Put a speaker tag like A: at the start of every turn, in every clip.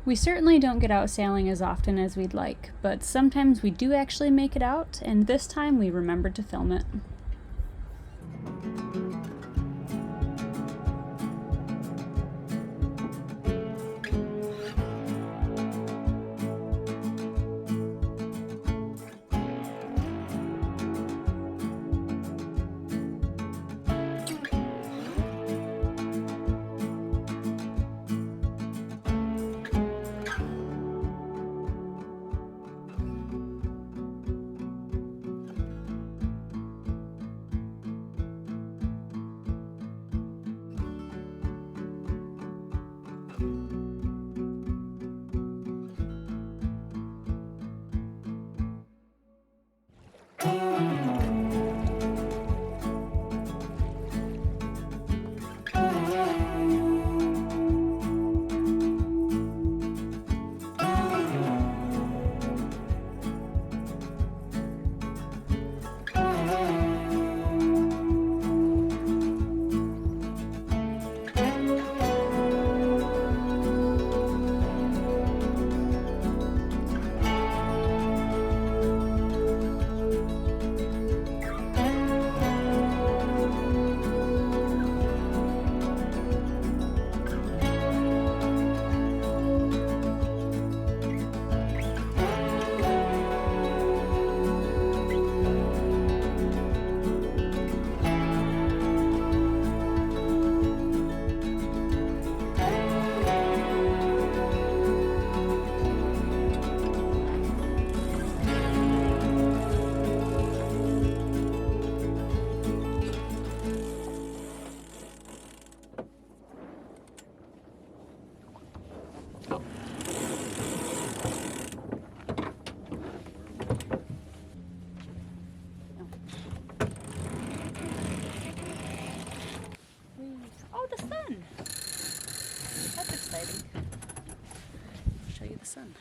A: We certainly don't get out sailing as often as we'd like, but sometimes we do actually make it out, and this time we remembered to film it. Oh, the sun! That's exciting. I'll show you the sun.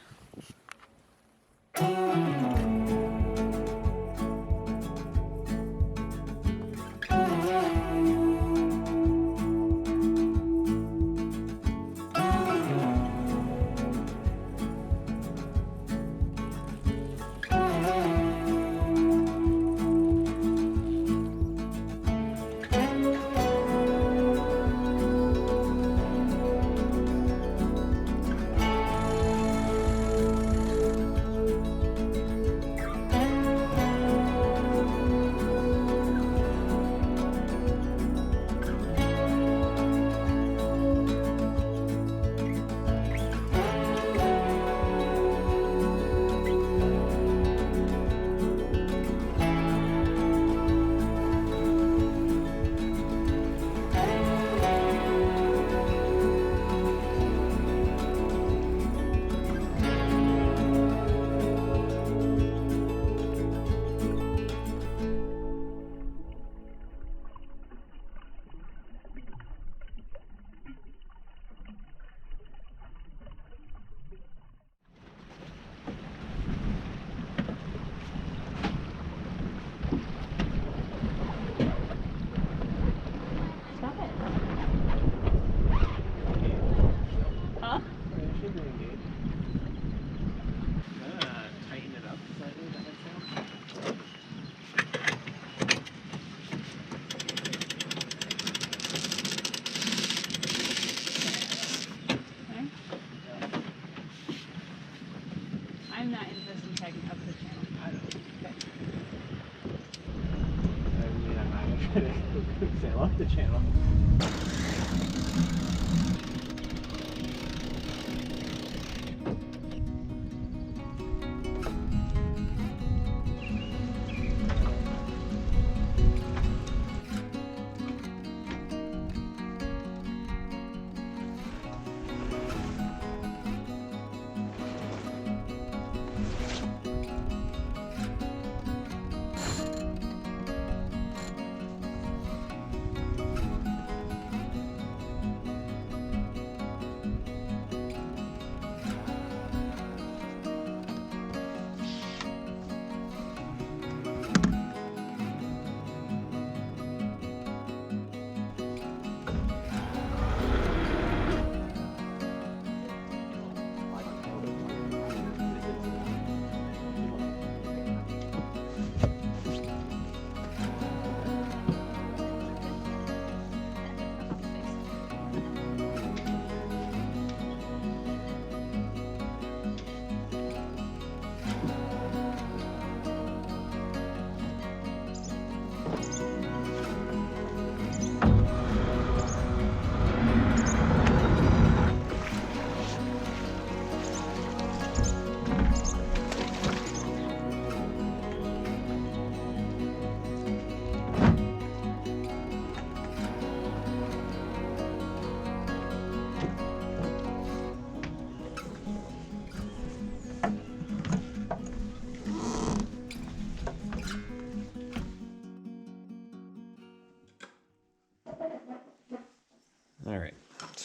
A: I'm not interested in tagging up the channel.
B: I don't.
A: Okay.
B: I mean, I'm not gonna try to sail off the channel.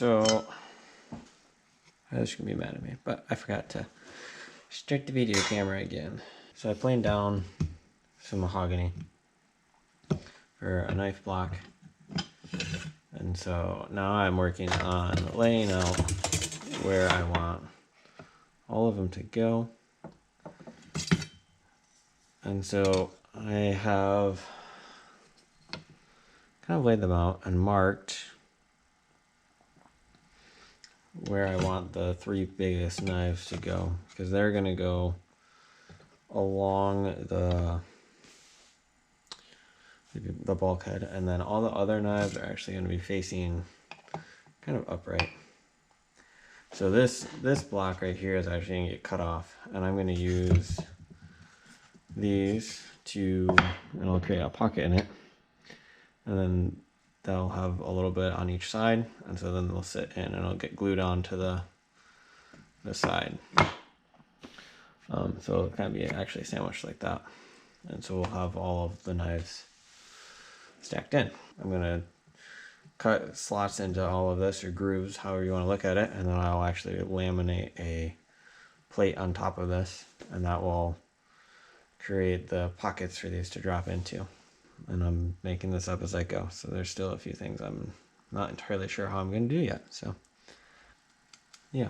C: So, she's gonna be mad at me, but I forgot to start the video camera again. So I planed down some mahogany for a knife block. And so now I'm working on laying out where I want all of them to go. And so I have kind of laid them out and marked where I want the 3 biggest knives to go, because they're going to go along the bulkhead, and then all the other knives are actually going to be facing kind of upright. So this block right here is actually going to get cut off, and I'm going to use these to, and I'll create a pocket in it, and then they'll have a little bit on each side, and so then they'll sit in and it'll get glued onto the side. So it'll kind of be actually sandwiched like that, and so we'll have all of the knives stacked in. I'm going to cut slots into all of this, or grooves, however you want to look at it, and then I'll actually laminate a plate on top of this, and that will create the pockets for these to drop into. And I'm making this up as I go, so there's still a few things I'm not entirely sure how I'm going to do yet. So yeah,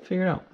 C: figure it out.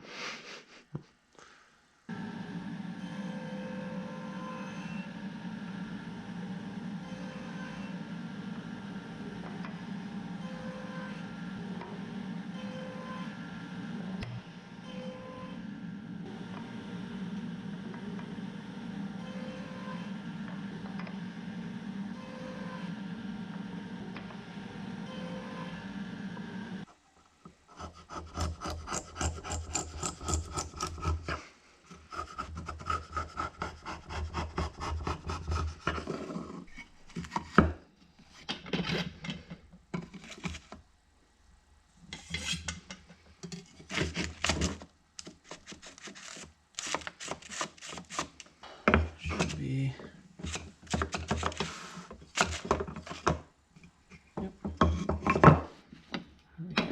C: Should be. Yep. There we go.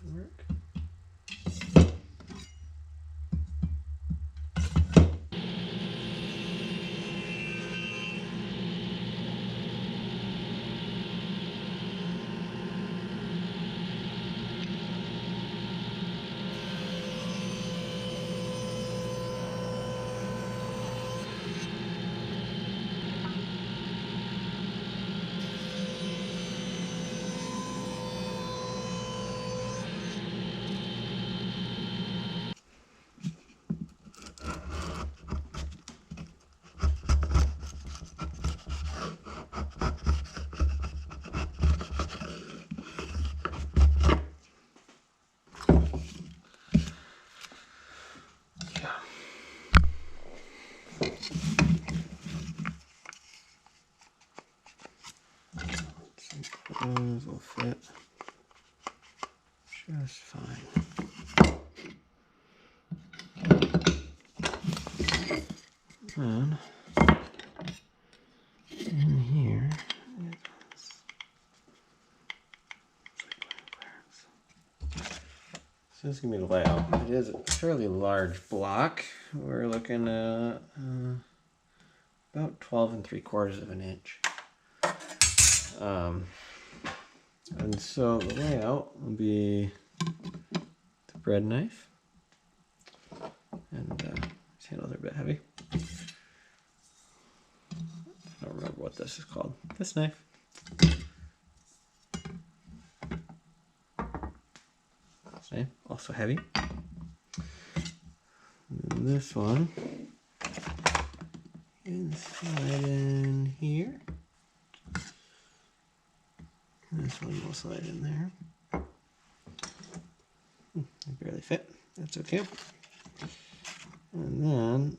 C: Should work. Those will fit just fine. And in here, so this is going to be the layout. It is a fairly large block. We're looking at about 12 3/4 of an inch. And so the layout will be the bread knife, and these handles are a bit heavy. I don't remember what this is called. This knife. Same, also heavy. And this one is lines slide in here. This one will slide in there. They barely fit. That's okay. And then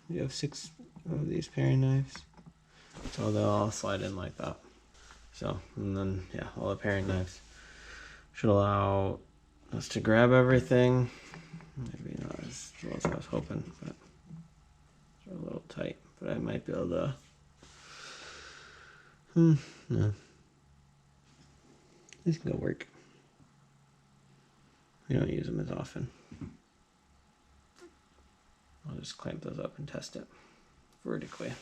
C: we have 6 of these paring knives. So they'll all slide in like that. So, and then, yeah, all the paring knives should allow us to grab everything. Maybe not as well as I was hoping, but it's a little tight. But I might be able to, no. These can go work. We don't use them as often. I'll just clamp those up and test it vertically.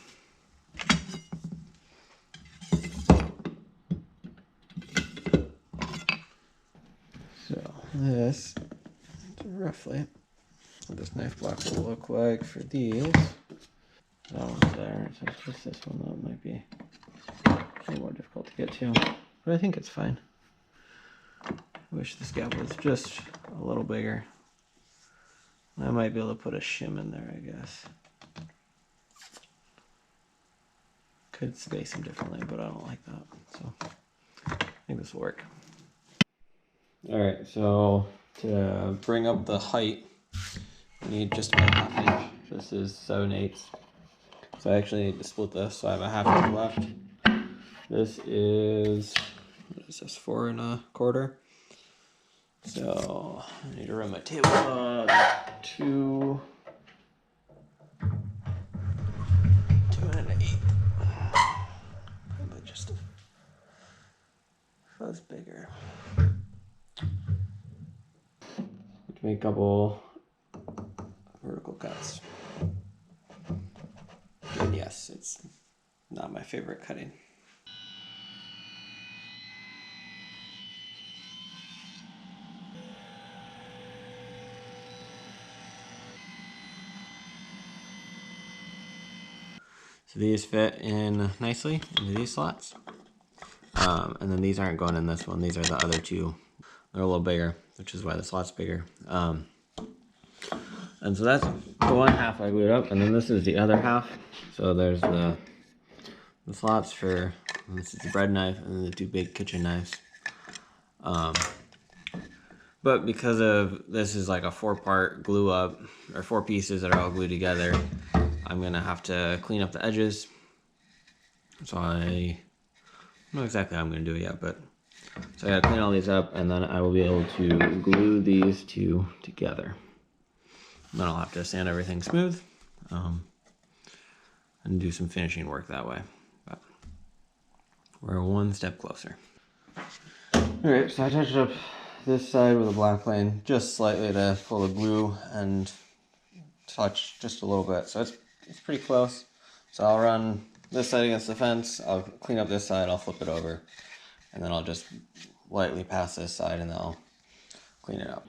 C: So this is roughly what this knife block will look like for these. That one's there, so it's just this one that might be a little more difficult to get to. But I think it's fine. I wish this gap was just a little bigger. I might be able to put a shim in there, I guess. Could space them differently, but I don't like that. So I think this will work. Alright, so to bring up the height, you need just about a ½ inch. This is 7/8. So I actually need to split this, so I have a ½ inch left. This is, what is this, 4 1/4. So I need to run my table on 2 1/8. But just a fuzz bigger. Make a couple vertical cuts. And yes, it's not my favorite cutting. So these fit in nicely into these slots. And then these aren't going in this one. These are the other two. They're a little bigger, which is why the slot's bigger. And so that's the one half I glued up, and then this is the other half. So there's the slots for, this is the bread knife, and then the 2 big kitchen knives. But because of this is like a 4-part glue up, or 4 pieces that are all glued together, I'm gonna have to clean up the edges. So I don't know exactly how I'm gonna do it yet, but so I gotta clean all these up, and then I will be able to glue these 2 together. And then I'll have to sand everything smooth and do some finishing work that way. But we're 1 step closer. Alright, so I touched up this side with a black plane just slightly to pull the glue and touch just a little bit. So it's pretty close. So I'll run this side against the fence, I'll clean up this side, I'll flip it over, and then I'll just lightly pass this side and then I'll clean it up.